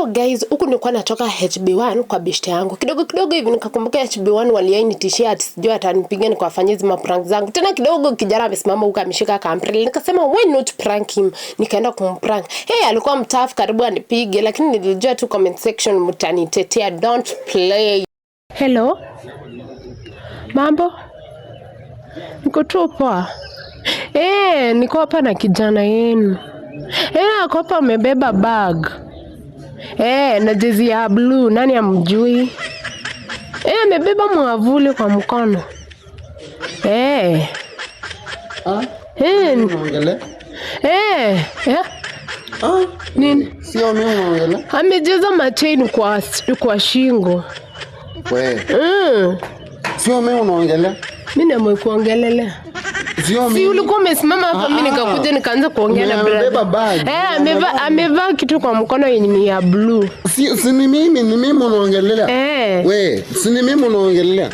guys, huku nilikuwa natoka HB1 kwa beshte yangu. Kidogo hivi nikakumbuka HB1 waliainitishia ati sijui atanipiga nikawafanyia zima prank zangu. Tena kidogo kijana amesimama huko ameshika kamprel. Nikasema why not prank him? Nikaenda kumprank. Alikuwa mtafu karibu anipige, lakini nilijua tu comment section mtanitetea. Don't play. Hello. Mambo? Niko tu poa. Niko hapa na kijana yenu. Ako hapa amebeba bag. Na jezi ya blue, nani amjui? Amebeba mwavuli kwa mkono. Unaongelea? Nini? Sio mimi unaongelea? Amejaza machain kwa shingo. Wewe. Sio mimi unaongelea? Mimi nimekuongelelea. Sio mimi. Si ulikuwa umesimama hapa mimi nikakuja nikaanza kuongea na brother. Amevaa kitu kwa mkono yenye ya blue. Si ni mimi unaongelea. Wewe, si ni mimi unaongelea.